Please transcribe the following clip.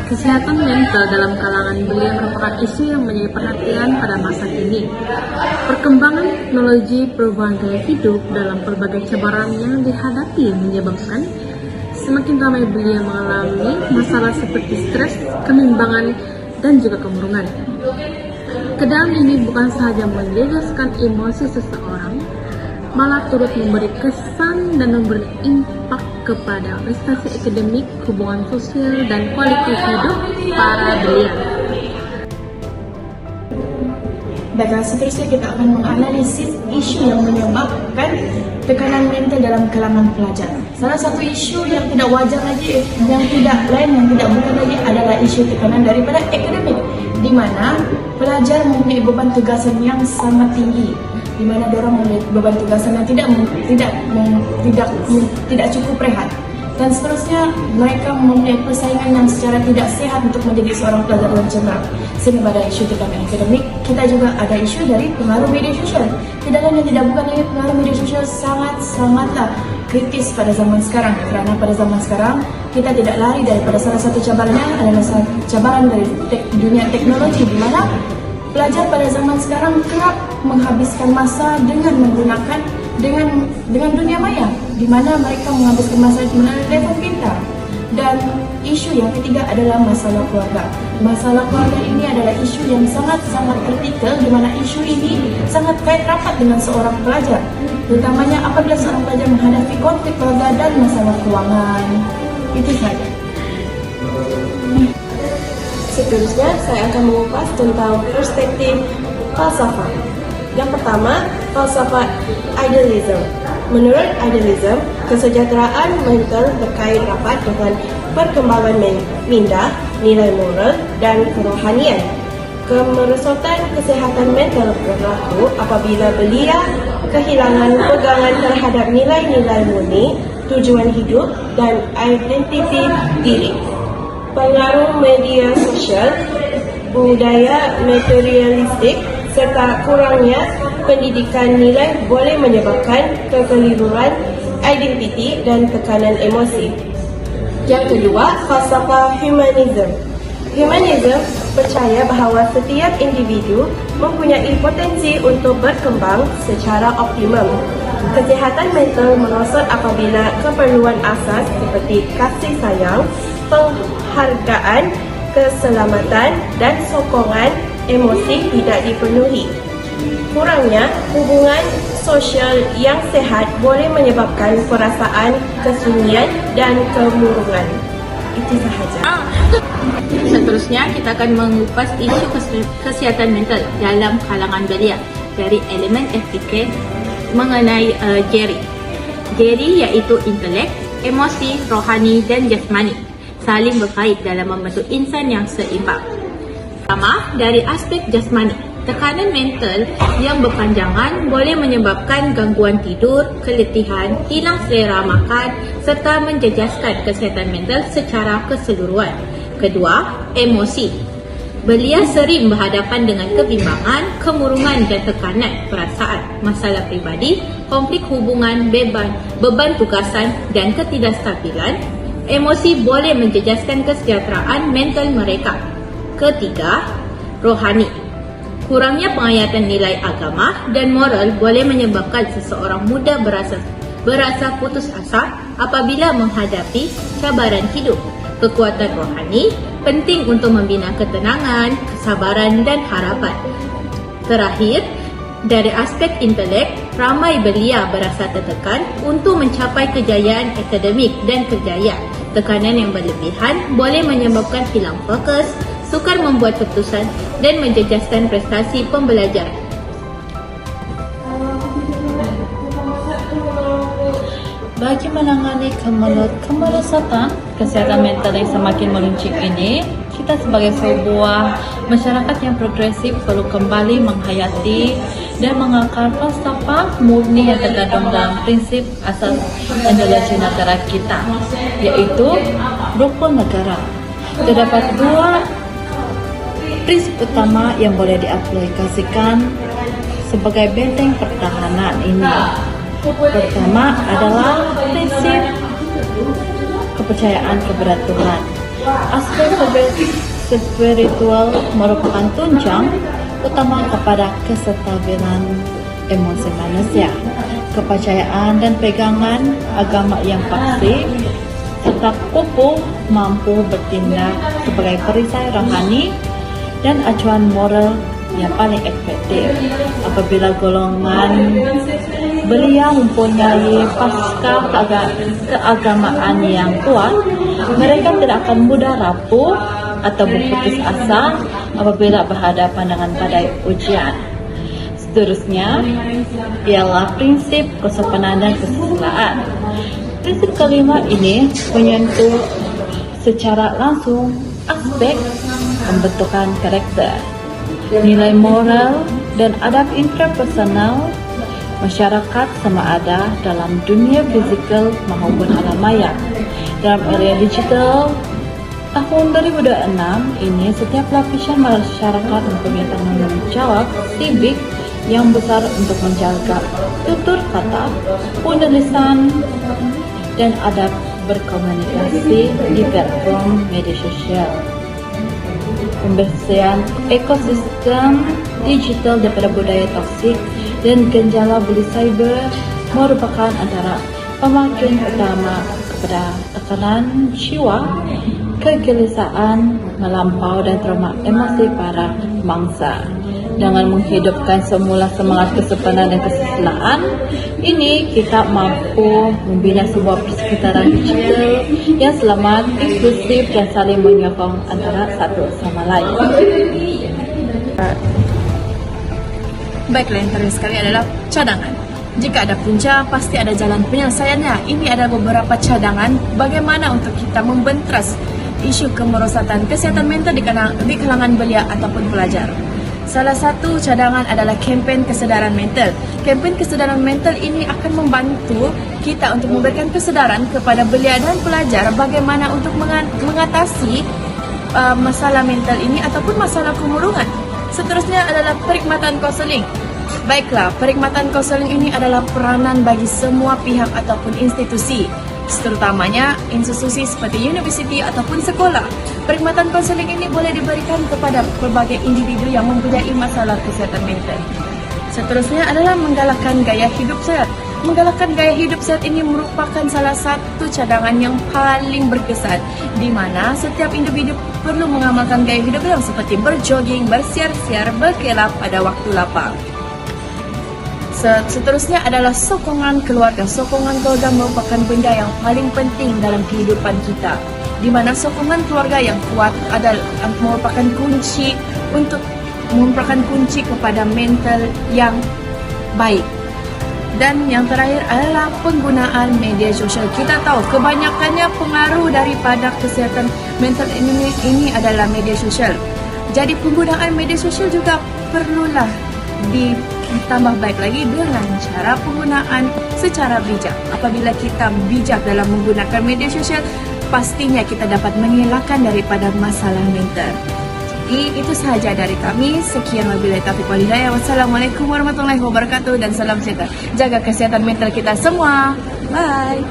Kesehatan mental dalam kalangan belia merupakan isu yang menjadi perhatian pada masa kini. Perkembangan teknologi, perubahan gaya hidup dalam berbagai cabaran yang dihadapi menyebabkan semakin ramai belia mengalami masalah seperti stres, kebimbangan, dan juga kemurungan. Keadaan ini bukan sahaja menjejaskan emosi seseorang, malah turut memberi kesan dan memberi impak kepada prestasi akademik, hubungan sosial, dan kualitas hidup para belia. Baiklah, seterusnya kita akan menganalisis isu yang menyebabkan tekanan mental dalam kalangan pelajar. Salah satu isu yang tidak wajar lagi, yang tidak lain, yang tidak bukan lagi adalah isu tekanan daripada akademik, di mana pelajar mempunyai beban tugasan yang sangat tinggi, di mana dorang mempunyai beban tugasan yang tidak cukup rehat, dan seterusnya mereka mempunyai persaingan yang secara tidak sehat untuk menjadi seorang pelajar yang cermat. Sehingga pada isu tekanan akademik, kita juga ada isu dari pengaruh media sosial. Tidak lain dan tidak bukan lagi, pengaruh media sosial sangatlah kritis pada zaman sekarang, kerana pada zaman sekarang kita tidak lari daripada salah satu cabarannya adalah cabaran dari dunia teknologi, di mana pelajar pada zaman sekarang kerap menghabiskan masa dengan menggunakan dengan dunia maya, di mana mereka menghabiskan masa melalui telefon pintar. Dan isu yang ketiga adalah masalah keluarga. Masalah keluarga ini adalah isu yang sangat-sangat kritikal, di mana isu ini sangat kait rapat dengan seorang pelajar, terutamanya apabila seorang pelajar menghadapi konflik keluarga dan masalah keuangan. Itu saja. Seterusnya, saya akan mengupas tentang perspektif falsafah. Yang pertama, falsafah idealism. Menurut idealism, kesejahteraan mental berkait rapat dengan perkembangan minda, nilai moral, dan kerohanian. Kemerosotan kesehatan mental berlaku apabila belia kehilangan pegangan terhadap nilai-nilai murni, tujuan hidup, dan identiti diri. Pengaruh media sosial, budaya materialistik, serta kurangnya pendidikan nilai boleh menyebabkan kekeliruan identiti dan tekanan emosi. Yang kedua, falsafah humanism. Humanism percaya bahawa setiap individu mempunyai potensi untuk berkembang secara optimum. Kesihatan mental merosot apabila keperluan asas seperti kasih sayang, penghargaan, keselamatan, dan sokongan emosi tidak dipenuhi. Kurangnya hubungan sosial yang sehat boleh menyebabkan perasaan kesunyian dan kemurungan. Itu sahaja. Seterusnya, kita akan mengupas isu kesihatan mental dalam kalangan belia dari elemen FPK mengenai Jerry. Jerry iaitu intelek, emosi, rohani, dan jasmani saling berkait dalam membentuk insan yang seimbang. Pertama, dari aspek jasmani, tekanan mental yang berpanjangan boleh menyebabkan gangguan tidur, keletihan, hilang selera makan, serta menjejaskan kesihatan mental secara keseluruhan. Kedua, emosi. Belia sering berhadapan dengan kebimbangan, kemurungan dan tekanan perasaan, masalah pribadi, konflik hubungan, beban tugasan dan ketidakstabilan. Emosi boleh menjejaskan kesejahteraan mental mereka. Ketiga, rohani. Kurangnya penghayatan nilai agama dan moral boleh menyebabkan seseorang mudah berasa putus asa apabila menghadapi cabaran hidup. Kekuatan rohani penting untuk membina ketenangan, kesabaran dan harapan. Terakhir, dari aspek intelek, ramai belia berasa tertekan untuk mencapai kejayaan akademik dan kerjaya. Tekanan yang berlebihan boleh menyebabkan hilang fokus, sukar membuat keputusan dan menjejaskan prestasi pembelajaran. Bagi menangani kemerosotan kesihatan mental yang semakin meruncing ini, kita sebagai sebuah masyarakat yang progresif perlu kembali menghayati dan mengakar falsafah murni yang terkandung dalam prinsip asas ideologi negara kita, yaitu rukun negara. Terdapat dua prinsip utama yang boleh diaplikasikan sebagai benteng pertahanan ini. Pertama adalah prinsip kepercayaan kepada Tuhan. Aspek spiritual merupakan tunjang utama kepada kestabilan emosi manusia, kepercayaan dan pegangan agama yang pasti, serta kukuh mampu bertindak sebagai perisai rohani dan acuan moral yang paling efektif. Apabila golongan belia mempunyai pasca keagamaan yang kuat, mereka tidak akan mudah rapuh atau berputus asa apabila berhadapan dengan badai ujian. Seterusnya ialah prinsip kesopanan dan kesusilaan. Prinsip kelima ini menyentuh secara langsung aspek pembentukan karakter, nilai moral dan adab interpersonal masyarakat sama ada dalam dunia fizikal maupun alam maya. Dalam area digital tahun 2026 ini, setiap lapisan masyarakat mempunyai tanggung jawab sibik yang besar untuk menjaga tutur kata, penulisan, dan adab berkomunikasi di platform media sosial. Pembersihan ekosistem digital daripada budaya toksik dan gejala bully cyber merupakan antara pemakin utama kepada tekanan jiwa, kegelisahan melampau dan trauma emosi para mangsa. Dengan menghidupkan semula semangat kesopanan dan kesusilaan ini, kita mampu membina sebuah persekitaran digital yang selamat, inklusif dan saling menyokong antara satu sama lain. Baiklah, yang terakhir sekali adalah cadangan. Jika ada punca, pasti ada jalan penyelesaiannya. Ini ada beberapa cadangan bagaimana untuk kita membentras isu kemerosatan kesihatan mental di kalangan belia ataupun pelajar. Salah satu cadangan adalah kempen kesedaran mental. Kempen kesedaran mental ini akan membantu kita untuk memberikan kesedaran kepada belia dan pelajar bagaimana untuk mengatasi masalah mental ini ataupun masalah kemurungan. Seterusnya adalah perkhidmatan konseling. Baiklah, perkhidmatan konseling ini adalah peranan bagi semua pihak ataupun institusi, terutamanya institusi seperti universiti ataupun sekolah. Perkhidmatan konseling ini boleh diberikan kepada pelbagai individu yang mempunyai masalah kesihatan mental. Seterusnya adalah menggalakkan gaya hidup sehat. Menggalakkan gaya hidup sehat ini merupakan salah satu cadangan yang paling berkesan, di mana setiap individu perlu mengamalkan gaya hidup yang seperti berjogging, bersiar-siar, berkelap pada waktu lapang. Seterusnya adalah sokongan keluarga. Sokongan keluarga merupakan benda yang paling penting dalam kehidupan kita, di mana sokongan keluarga yang kuat adalah merupakan kunci kepada mental yang baik. Dan yang terakhir adalah penggunaan media sosial. Kita tahu kebanyakannya pengaruh daripada kesihatan mental ini adalah media sosial. Jadi penggunaan media sosial juga perlulah ditambah baik lagi dengan cara penggunaan secara bijak. Apabila kita bijak dalam menggunakan media sosial, pastinya kita dapat mengelakkan daripada masalah mental. Jadi itu sahaja dari kami. Sekian wabillahi taufiq wal hidayah. Wassalamualaikum warahmatullahi wabarakatuh dan salam sejahtera. Jaga kesehatan mental kita semua. Bye.